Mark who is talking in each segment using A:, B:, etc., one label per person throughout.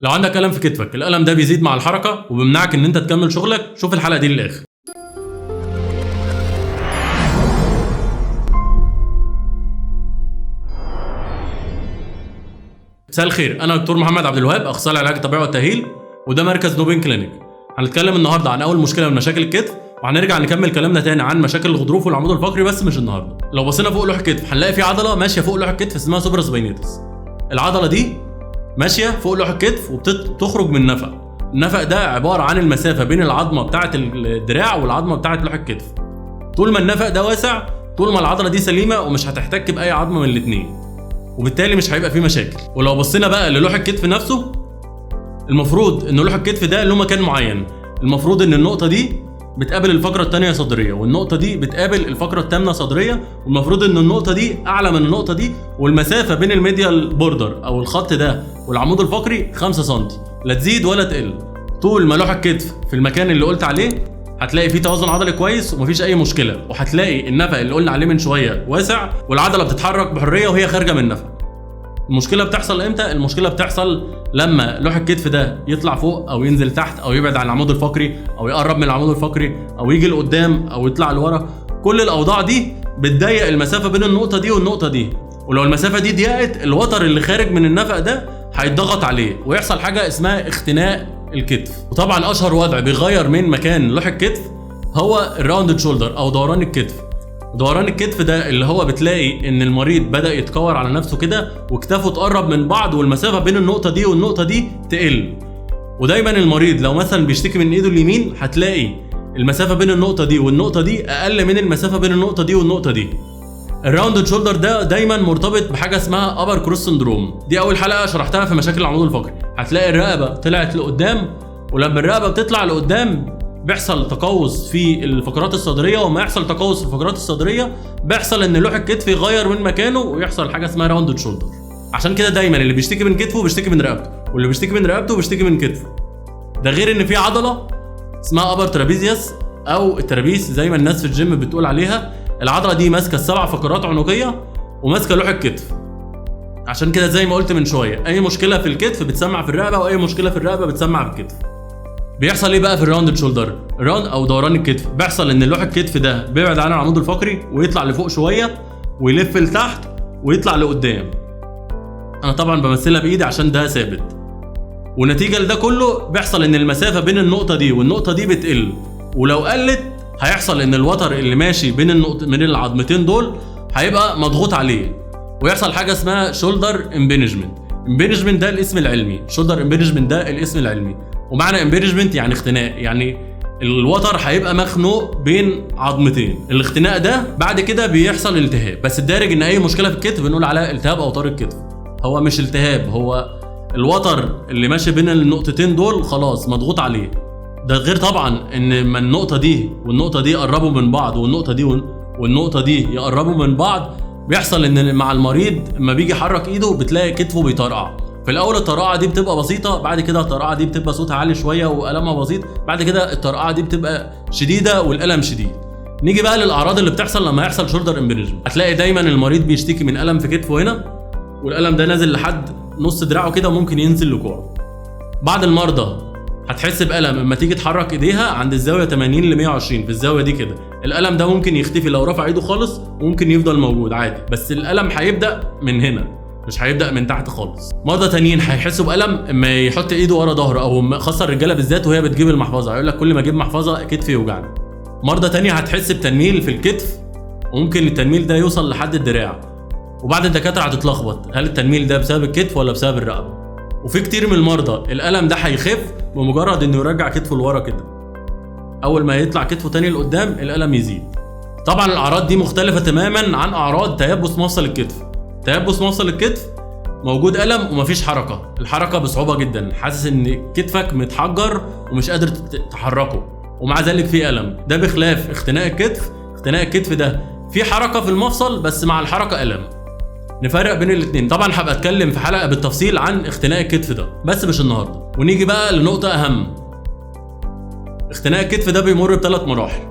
A: لو عندك ألم في كتفك، الألم ده بيزيد مع الحركة وبيمنعك إن أنت تكمل شغلك، شوف الحلقة دي للآخر. مساء الخير، أنا دكتور محمد عبد الوهاب، أخصائي العلاج الطبيعي والتأهيل، وده مركز نوبين كلينيك. هنتكلم النهارده عن أول مشكلة من مشاكل الكتف، وهنرجع نكمل كلامنا تاني عن مشاكل الغضروف والعمود الفقري، بس مش النهارده. لو بصينا فوق لوح الكتف هنلاقي في عضلة ماشية فوق لوح الكتف اسمها سوبرا سباينيتس. العضلة دي ماشية فوق لوح الكتف وبتخرج من نفق. النفق ده عبارة عن المسافة بين العظمة بتاعة الدراع والعظمة بتاعة لوح الكتف. طول ما النفق ده واسع، طول ما العضلة دي سليمة ومش هتحتك بأي عظمة من الاتنين، وبالتالي مش هيبقى فيه مشاكل. ولو بصينا بقى للوح الكتف نفسه، المفروض ان لوح الكتف ده له مكان معين. المفروض ان النقطة دي بتقابل الفقرة الثانية صدرية، والنقطة دي بتقابل الفقرة الثامنة صدرية، والمفروض ان النقطة دي اعلى من النقطة دي، والمسافة بين الميديال بوردر او الخط ده والعمود الفقري 5 سم، لا تزيد ولا تقل. طول ما لوح الكتف في المكان اللي قلت عليه هتلاقي فيه توازن عضلي كويس ومفيش اي مشكلة، وهتلاقي النفق اللي قلنا عليه من شوية واسع والعضلة بتتحرك بحرية وهي خارجة من النفق. المشكلة بتحصل امتى؟ المشكلة بتحصل لما لوح الكتف ده يطلع فوق او ينزل تحت او يبعد عن العمود الفقري او يقرب من العمود الفقري او يجي لقدام او يطلع لورا. كل الاوضاع دي بتضيق المسافة بين النقطة دي والنقطة دي، ولو المسافة دي ضيقت الوتر اللي خارج من النفق ده هيتضغط عليه ويحصل حاجة اسمها اختناق الكتف. وطبعا اشهر وضع بيغير من مكان لوح الكتف هو الراوندد شولدر او دوران الكتف. دوران الكتف ده اللي هو بتلاقي ان المريض بدأ يتكور على نفسه كده وكتافه تقرب من بعض والمسافة بين النقطة دي والنقطة دي تقل. ودايما المريض لو مثلا بيشتكي من ايده اليمين هتلاقي المسافة بين النقطة دي والنقطة دي اقل من المسافة بين النقطة دي والنقطة دي. الراوندد شولدر ده دايما مرتبط بحاجة اسمها ابر كروس سندروم. دي اول حلقة شرحتها في مشاكل العمود الفقري. هتلاقي الرقبة طلعت لقدام، ولما الرقبة بتطلع لقدام بيحصل تقوس في الفقرات الصدريه، وما يحصل تقوس في الفقرات الصدريه بيحصل ان لوح الكتف يغير من مكانه ويحصل حاجه اسمها راوندد شولدر. عشان كده دايما اللي بيشتكي من كتفه بيشتكي من رقبته، واللي بيشتكي من رقبته بيشتكي من كتفه. ده غير ان في عضله اسمها ابر ترابيزيوس او الترابيس زي ما الناس في الجيم بتقول عليها. العضله دي ماسكه ال7 فقرات عنقيه وماسكه لوح الكتف. عشان كده زي ما قلت من شويه، اي مشكله في الكتف بتسمع في الرقبه، واي مشكله في الرقبه بتسمع في الكتف. بيحصل ايه بقى في الراوندد شولدر؟ الراوند او دوران الكتف بيحصل ان لوح الكتف ده بيبعد عن العمود الفقري ويطلع لفوق شويه ويلف لتحت ويطلع لقدام. انا طبعا بمثلها بايدي عشان ده ثابت. ونتيجه لده كله بيحصل ان المسافه بين النقطه دي والنقطه دي بتقل، ولو قلت هيحصل ان الوتر اللي ماشي بين من العظمتين دول هيبقى مضغوط عليه، ويحصل حاجه اسمها شولدر امبينجمنت. امبينجمنت ده الاسم العلمي، شولدر امبينجمنت ده الاسم العلمي. ومعنى امبينجمنت يعني اختناق، يعني الوتر هيبقى مخنوق بين عظمتين. الاختناق ده بعد كده بيحصل التهاب، بس الدارج ان اي مشكله في الكتف بنقول عليها التهاب اوتار الكتف. هو مش التهاب، هو الوتر اللي ماشي بين النقطتين دول خلاص مضغوط عليه. ده غير طبعا ان ما النقطه دي والنقطه دي يقربوا من بعض، والنقطه دي والنقطه دي يقربوا من بعض، بيحصل ان مع المريض لما بيجي يحرك ايده بتلاقي كتفه بيطرقع. في الاول الطرقعه دي بتبقى بسيطه، بعد كده الطرقعه دي بتبقى صوتها عالي شويه والمها بسيط، بعد كده الطرقعه دي بتبقى شديده والالم شديد. نيجي بقى للاعراض اللي بتحصل لما يحصل شولدر امبريجن. هتلاقي دايما المريض بيشتكي من الم في كتفه هنا، والالم ده نازل لحد نص دراعه كده وممكن ينزل لكوعه. بعض المرضى هتحس بالم لما تيجي تحرك ايديها عند الزاويه 80 ل 120 في الزاويه دي كده. الالم ده ممكن يختفي لو رفع ايده خالص، وممكن يفضل موجود عادي، بس الالم هيبدا من هنا مش هيبدا من تحت خالص. مرضى تانيين هيحسوا بالم اما يحط ايده ورا ظهره، او خاصه الرجاله بالذات وهي بتجيب المحفظه هيقول لك كل ما اجيب محفظه كتفي يوجعني. مرضى تانية هتحس بتنميل في الكتف، وممكن التنميل ده يوصل لحد الدراع، وبعد الدكاتره هتتلخبط هل التنميل ده بسبب الكتف ولا بسبب الرقبه. وفي كتير من المرضى الالم ده هيخف بمجرد انه يرجع كتفه لورا كده. اول ما يطلع كتفه تاني لقدام الالم يزيد. طبعا الاعراض دي مختلفه تماما عن اعراض تيبس مفصل الكتف. تيبس مفصل الكتف موجود الم ومفيش حركه، الحركه بصعوبه جدا، حاسس ان كتفك متحجر ومش قادر تحركه، ومع ذلك في الم. ده بخلاف اختناق الكتف. اختناق الكتف ده في حركه في المفصل بس مع الحركه الم. نفرق بين الاثنين. طبعا هبقى اتكلم في حلقه بالتفصيل عن اختناق الكتف ده، بس مش النهارده. ونيجي بقى لنقطه اهم. اختناق الكتف ده بيمر ب3 مراحل.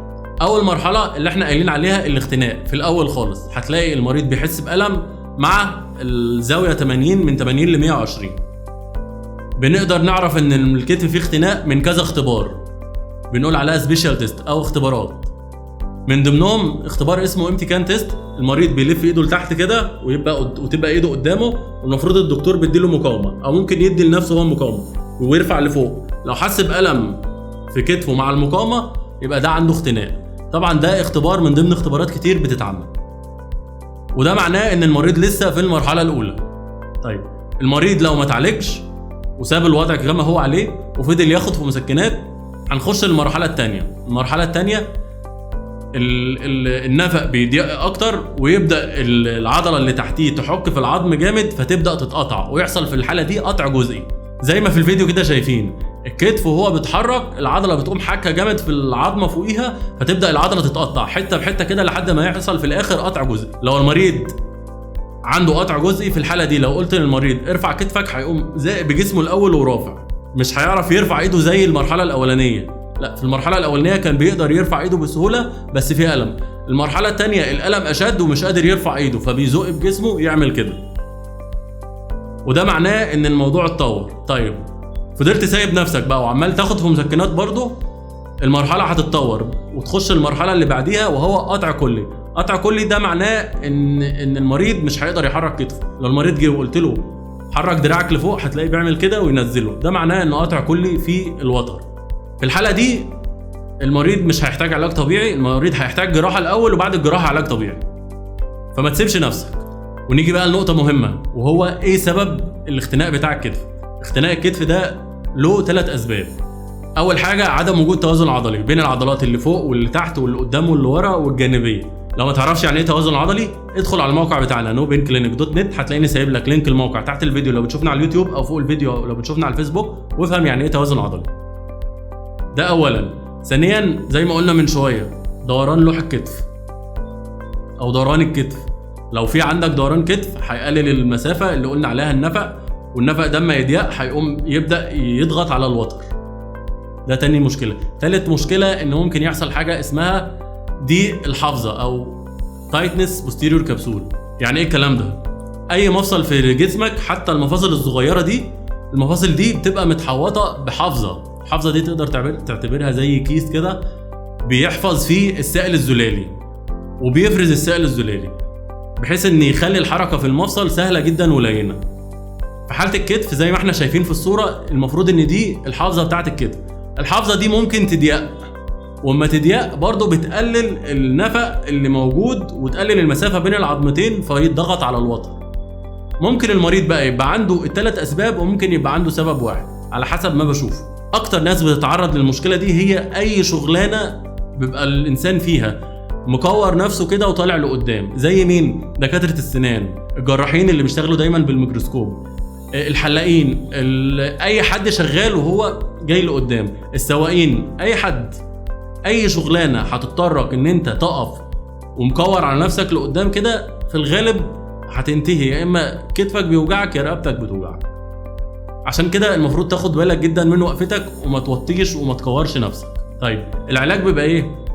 A: اول مرحله اللي احنا قايلين عليها الاختناق، في الاول خالص هتلاقي المريض بيحس بالم مع الزاويه 80 من 80 ل 120. بنقدر نعرف ان الكتف فيه اختناق من كذا اختبار بنقول عليها سبيشال تيست او اختبارات. من ضمنهم اختبار اسمه امتي كان تيست. المريض بيلف ايده لتحت كده وتبقى ايده قدامه، والمفروض الدكتور بيديله مقاومه او ممكن يدي لنفسه هو مقاومه ويرفع لفوق. لو حس بألم في كتفه مع المقاومه يبقى ده عنده اختناق. طبعا ده اختبار من ضمن اختبارات كتير بتتعمل، وده معناه ان المريض لسه في المرحله الاولى. طيب المريض لو ما اتعالجش وساب الوضع كما هو عليه وفضل ياخد في مسكنات، هنخش للمرحله الثانيه. المرحله الثانيه النفق بيضيق اكتر، ويبدا العضله اللي تحتيه تحك في العظم جامد، فتبدا تتقطع، ويحصل في الحاله دي قطع جزئي زي ما في الفيديو كده شايفين. الكتف وهو بيتحرك العضله بتقوم حاكه جامد في العظمه فوقيها، فتبدا العضله تتقطع حته بحته كده لحد ما يحصل في الاخر قطع جزئي. لو المريض عنده قطع جزئي في الحاله دي، لو قلت للمريض ارفع كتفك هيقوم زائق بجسمه الاول ورافع، مش هيعرف يرفع ايده زي المرحله الاولانيه. لا، في المرحله الاولانيه كان بيقدر يرفع ايده بسهوله بس في الم. المرحله الثانيه الالم اشد ومش قادر يرفع ايده، فبيزق بجسمه يعمل كده، وده معناه ان الموضوع اتطور. طيب فضلت سايب نفسك بقى وعمال تاخد في مسكنات برضه، المرحله هتتطور وتخش المرحله اللي بعديها وهو قطع كلي. قطع كلي ده معناه ان المريض مش هيقدر يحرك كتفه. لو المريض جه وقلت له حرك دراعك لفوق هتلاقيه بيعمل كده وينزله، ده معناه انه قطع كلي في الوتر. في الحاله دي المريض مش هيحتاج علاج طبيعي، المريض هيحتاج جراحه الاول وبعد الجراحه علاج طبيعي. فما تسيبش نفسك. ونيجي بقى لنقطه مهمه، وهو ايه سبب الاختناق بتاع الكتف؟ اختناق الكتف ده له 3 اسباب. اول حاجه عدم وجود توازن عضلي بين العضلات اللي فوق واللي تحت واللي قدام واللي ورا والجانبيه. لو ما تعرفش يعني ايه توازن عضلي، ادخل على الموقع بتاعنا nobenclinic.net، هتلاقيني سايب لك لينك الموقع تحت الفيديو لو بتشوفنا على اليوتيوب، او فوق الفيديو لو بتشوفنا على الفيسبوك، وافهم يعني ايه توازن عضلي. ده اولا. ثانيا زي ما قلنا من شويه، دوران لوح الكتف او دوران الكتف. لو في عندك دوران كتف هيقلل المسافه اللي قلنا عليها النفق، والنفق ده لما يضيق هيقوم يبدا يضغط على الوتر. ده تاني مشكله. ثالث مشكله ان ممكن يحصل حاجه اسمها دي الحافظه او تايتنس بوستيريور كابسول. يعني ايه الكلام ده؟ اي مفصل في جسمك حتى المفاصل الصغيره دي، المفاصل دي بتبقى متحوطه بحافظه. الحافظه دي تقدر تعتبرها زي كيس كده بيحفظ فيه السائل الزلالي وبيفرز السائل الزلالي، بحيث ان يخلي الحركه في المفصل سهله جدا ولينه. في حاله الكتف زي ما احنا شايفين في الصوره، المفروض ان دي الحافظه بتاعه الكتف. الحافظه دي ممكن تضيق، واما تضيق برضه بتقلل النفق اللي موجود وتقلل المسافه بين العظمتين فيتضغط على الوتر. ممكن المريض بقى يبقى عنده ال3 اسباب، وممكن يبقى عنده سبب واحد على حسب ما بشوف. اكتر ناس بتتعرض للمشكله دي هي اي شغلانه بيبقى الانسان فيها مكور نفسه كده وطالع لقدام. زي مين؟ دكاتره السنان، الجراحين اللي بيشتغلوا دايما بالميكروسكوب، الحلاقين، اي حد شغال وهو جاي لقدام، السواقين، اي حد. اي شغلانه هتضطرك ان انت تقف ومكور على نفسك لقدام كده، في الغالب هتنتهي يا اما كتفك بيوجعك يا رقبتك بتوجعك. عشان كده المفروض تاخد بالك جدا من وقفتك وما توطيش وما تكورش نفسك. طيب العلاج بيبقى ايه؟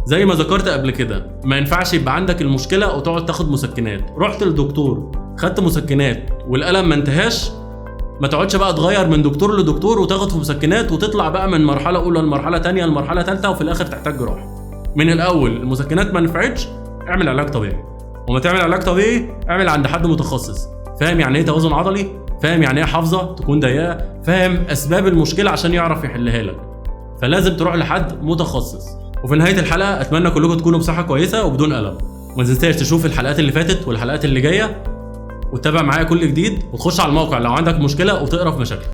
A: زي ما ذكرت قبل كده، ما ينفعش يبقى عندك المشكله وتقعد تاخد مسكنات. رحت للدكتور خدت مسكنات والالم ما انتهاش، ما تقعدش بقى تغير من دكتور لدكتور وتاخد في مسكنات وتطلع بقى من مرحله اولى لمرحله ثانيه لمرحله ثالثه وفي الاخر تحتاج جراحه. من الاول المسكنات ما نفعتش، اعمل علاج طبيعي. وما تعمل علاج طبيعي اعمل عند حد متخصص فاهم يعني ايه توازن عضلي، فاهم يعني ايه حافظه تكون ضيقه، فاهم اسباب المشكله عشان يعرف يحلها لك. فلازم تروح لحد متخصص. وفي نهايه الحلقه اتمنى كلكم تكونوا بصحه كويسه وبدون الم. وما تنساش تشوف الحلقات اللي فاتت والحلقات اللي جايه وتتابع معايا كل جديد، وتخش على الموقع لو عندك مشكله وتقرا في مشاكل.